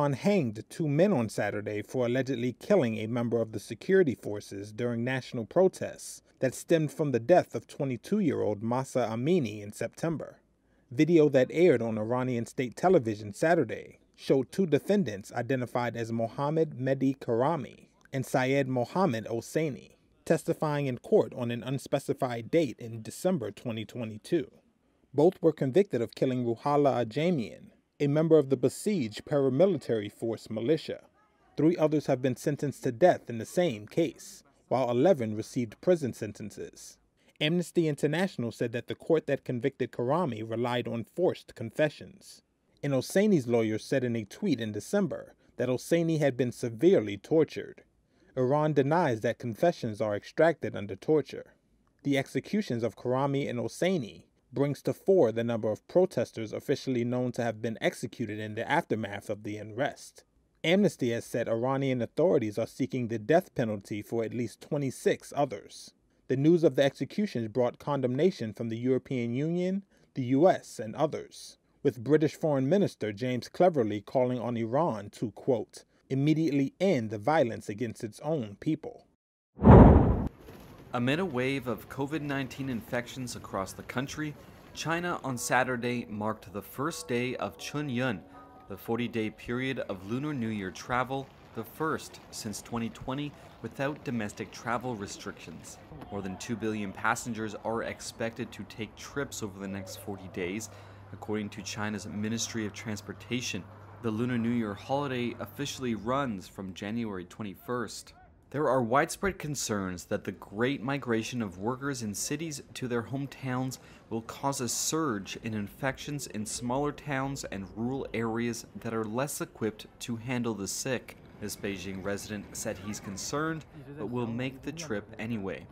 Iran hanged 2 men on Saturday for allegedly killing a member of the security forces during national protests that stemmed from the death of 22-year-old Mahsa Amini in September. Video that aired on Iranian state television Saturday showed 2 defendants identified as Mohammad Mehdi Karami and Syed Mohammad Hosseini, testifying in court on an unspecified date in December 2022. Both were convicted of killing Ruhollah Ajamian, a member of the besieged paramilitary force militia. 3 others have been sentenced to death in the same case, while 11 received prison sentences. Amnesty International said that the court that convicted Karami relied on forced confessions. And Hosseini's lawyer said in a tweet in December that Hosseini had been severely tortured. Iran denies that confessions are extracted under torture. The executions of Karami and Hosseini brings to 4 the number of protesters officially known to have been executed in the aftermath of the unrest. Amnesty has said Iranian authorities are seeking the death penalty for at least 26 others. The news of the executions brought condemnation from the European Union, the US, and others, with British Foreign Minister James Cleverly calling on Iran to, quote, immediately end the violence against its own people. Amid a wave of COVID-19 infections across the country, China on Saturday marked the first day of Chunyun, the 40-day period of Lunar New Year travel, the first since 2020 without domestic travel restrictions. More than 2 billion passengers are expected to take trips over the next 40 days, according to China's Ministry of Transportation. The Lunar New Year holiday officially runs from January 21st. There are widespread concerns that the great migration of workers in cities to their hometowns will cause a surge in infections in smaller towns and rural areas that are less equipped to handle the sick. This Beijing resident said he's concerned, but will make the trip anyway.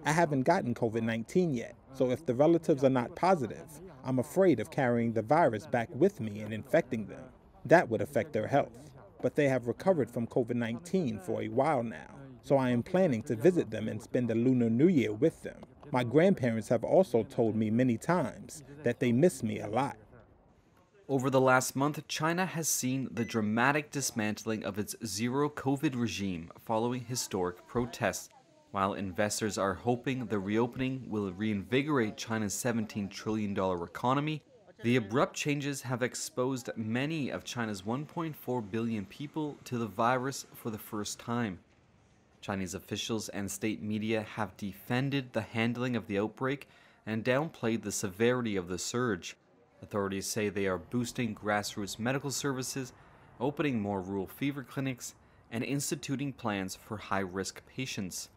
I haven't gotten COVID-19 yet, so if the relatives are not positive, I'm afraid of carrying the virus back with me and infecting them. That would affect their health. But they have recovered from COVID-19 for a while now, so I am planning to visit them and spend the Lunar New Year with them. My grandparents have also told me many times that they miss me a lot. Over the last month, China has seen the dramatic dismantling of its zero-COVID regime following historic protests. While investors are hoping the reopening will reinvigorate China's $17 trillion economy, the abrupt changes have exposed many of China's 1.4 billion people to the virus for the first time. Chinese officials and state media have defended the handling of the outbreak and downplayed the severity of the surge. Authorities say they are boosting grassroots medical services, opening more rural fever clinics, and instituting plans for high-risk patients.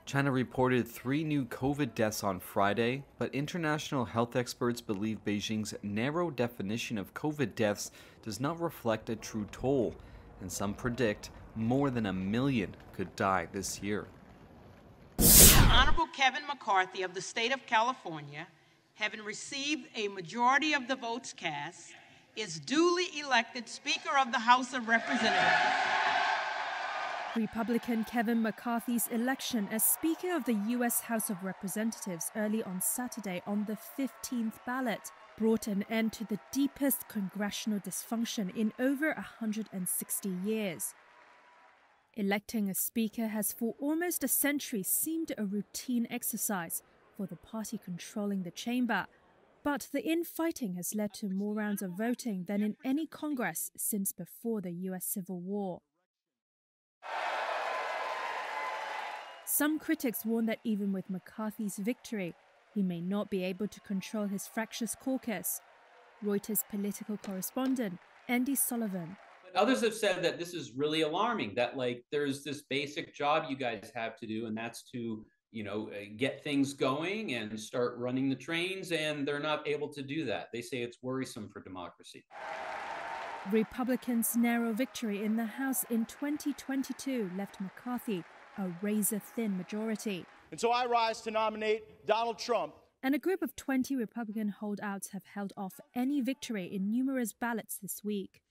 China reported 3 new COVID deaths on Friday, but international health experts believe Beijing's narrow definition of COVID deaths does not reflect a true toll, and some predict more than 1 million could die this year. Honorable Kevin McCarthy of the state of California, having received a majority of the votes cast, is duly elected Speaker of the House of Representatives. Republican Kevin McCarthy's election as Speaker of the U.S. House of Representatives early on Saturday on the 15th ballot brought an end to the deepest congressional dysfunction in over 160 years. Electing a Speaker has for almost a century seemed a routine exercise for the party controlling the chamber, but the infighting has led to more rounds of voting than in any Congress since before the U.S. Civil War. Some critics warn that even with McCarthy's victory, he may not be able to control his fractious caucus. Reuters political correspondent Andy Sullivan. Others have said that this is really alarming, that there's this basic job you guys have to do, and that's to, get things going and start running the trains, and they're not able to do that. They say it's worrisome for democracy. Republicans' narrow victory in the House in 2022 left McCarthy a razor-thin majority. And so I rise to nominate Donald Trump. And a group of 20 Republican holdouts have held off any victory in numerous ballots this week.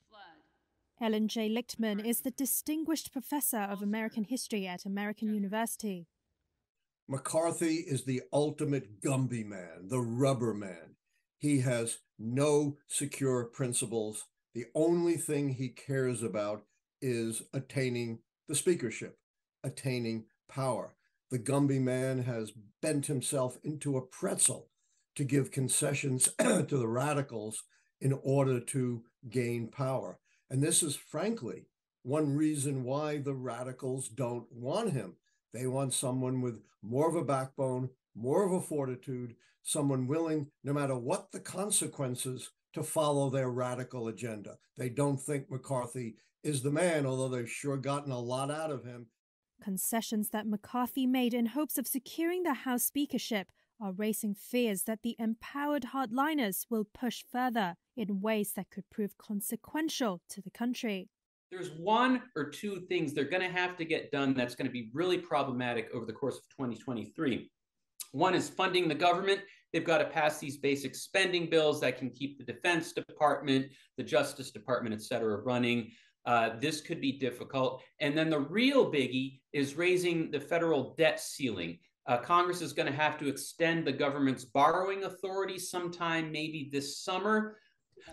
Helen J. Lichtman is the Distinguished Professor of American History at American University. McCarthy is the ultimate Gumby man, the rubber man. He has no secure principles, The only thing he cares about is attaining the speakership, attaining power. The Gumby man has bent himself into a pretzel to give concessions to the radicals in order to gain power. And this is, frankly, one reason why the radicals don't want him. They want someone with more of a backbone, more of a fortitude, someone willing, no matter what the consequences, to follow their radical agenda. They don't think McCarthy is the man, although they've sure gotten a lot out of him. Concessions that McCarthy made in hopes of securing the House speakership are raising fears that the empowered hardliners will push further in ways that could prove consequential to the country. There's one or two things they're going to have to get done that's going to be really problematic over the course of 2023. One is funding the government. They've got to pass these basic spending bills that can keep the Defense Department, the Justice Department, et cetera, running. This could be difficult. And then the real biggie is raising the federal debt ceiling. Congress is going to have to extend the government's borrowing authority sometime, maybe this summer.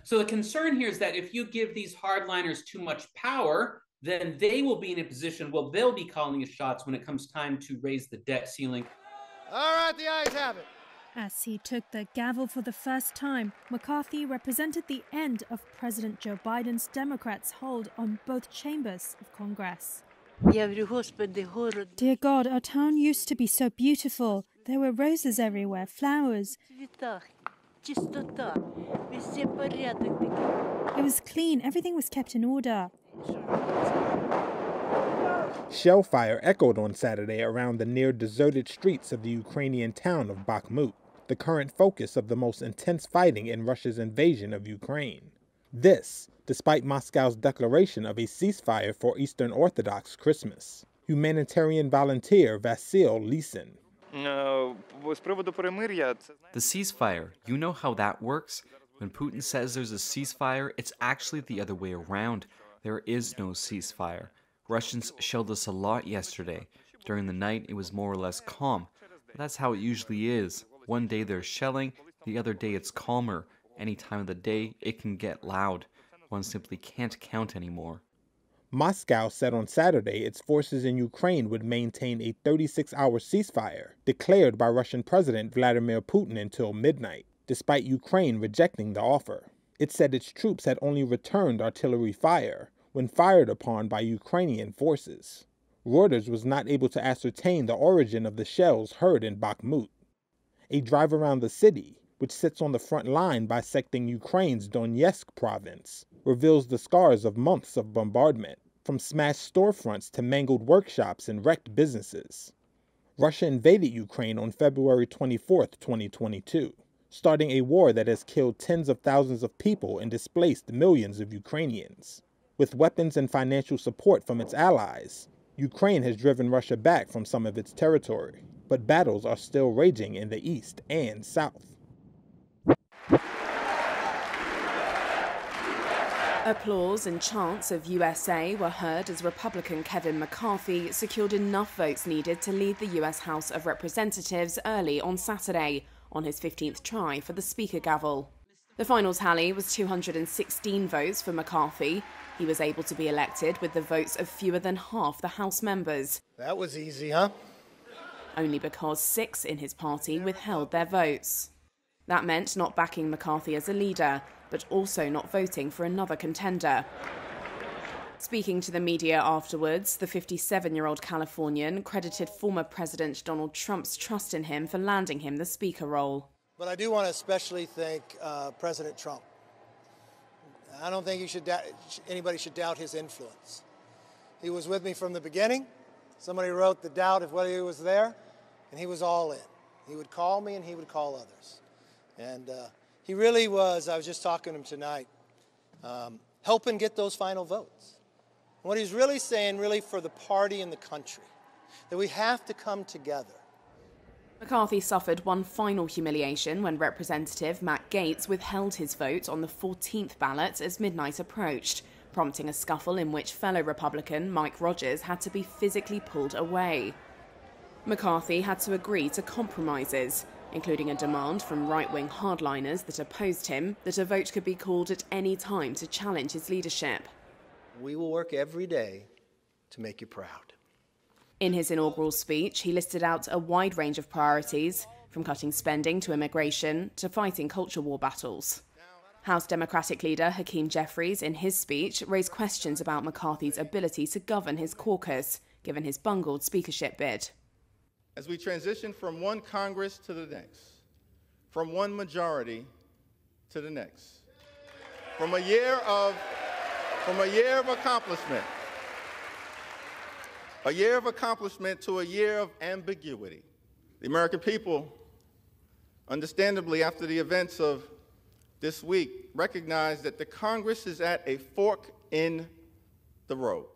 So the concern here is that if you give these hardliners too much power, then they will be in a position, well, they'll be calling the shots when it comes time to raise the debt ceiling. All right, the ayes have it. As he took the gavel for the first time, McCarthy represented the end of President Joe Biden's Democrats' hold on both chambers of Congress. Dear God, our town used to be so beautiful. There were roses everywhere, flowers. It was clean, everything was kept in order. Shell fire echoed on Saturday around the near-deserted streets of the Ukrainian town of Bakhmut, the current focus of the most intense fighting in Russia's invasion of Ukraine. This, despite Moscow's declaration of a ceasefire for Eastern Orthodox Christmas. Humanitarian volunteer Vasil Lisin. The ceasefire, you know how that works? When Putin says there's a ceasefire, it's actually the other way around. There is no ceasefire. Russians shelled us a lot yesterday. During the night, it was more or less calm. But that's how it usually is. One day they're shelling, the other day it's calmer. Any time of the day, it can get loud. One simply can't count anymore. Moscow said on Saturday its forces in Ukraine would maintain a 36-hour ceasefire, declared by Russian President Vladimir Putin until midnight, despite Ukraine rejecting the offer. It said its troops had only returned artillery fire when fired upon by Ukrainian forces. Reuters was not able to ascertain the origin of the shells heard in Bakhmut. A drive around the city, which sits on the front line bisecting Ukraine's Donetsk province, reveals the scars of months of bombardment, from smashed storefronts to mangled workshops and wrecked businesses. Russia invaded Ukraine on February 24, 2022, starting a war that has killed tens of thousands of people and displaced millions of Ukrainians. With weapons and financial support from its allies, Ukraine has driven Russia back from some of its territory, but battles are still raging in the east and south. Applause and chants of USA were heard as Republican Kevin McCarthy secured enough votes needed to lead the US House of Representatives early on Saturday, on his 15th try for the Speaker gavel. The final tally was 216 votes for McCarthy. He was able to be elected with the votes of fewer than half the House members. That was easy, huh? Only because 6 in his party withheld their votes. That meant not backing McCarthy as a leader, but also not voting for another contender. Speaking to the media afterwards, the 57-year-old Californian credited former President Donald Trump's trust in him for landing him the Speaker role. But I do want to especially thank President Trump. I don't think anybody should doubt his influence. He was with me from the beginning. Somebody wrote the doubt of whether he was there, and he was all in. He would call me and he would call others. And he really was, I was just talking to him tonight, helping get those final votes. What he's really saying, really for the party and the country, that we have to come together. McCarthy suffered one final humiliation when Representative Matt Gaetz withheld his vote on the 14th ballot as midnight approached, prompting a scuffle in which fellow Republican Mike Rogers had to be physically pulled away. McCarthy had to agree to compromises. including a demand from right-wing hardliners that opposed him that a vote could be called at any time to challenge his leadership. We will work every day to make you proud. In his inaugural speech, he listed out a wide range of priorities, from cutting spending to immigration to fighting culture war battles. House Democratic leader Hakeem Jeffries, in his speech, raised questions about McCarthy's ability to govern his caucus, given his bungled speakership bid. As we transition from one Congress to the next, from one majority to the next, from a year of accomplishment to a year of ambiguity, the American people, understandably after the events of this week, recognize that the Congress is at a fork in the road.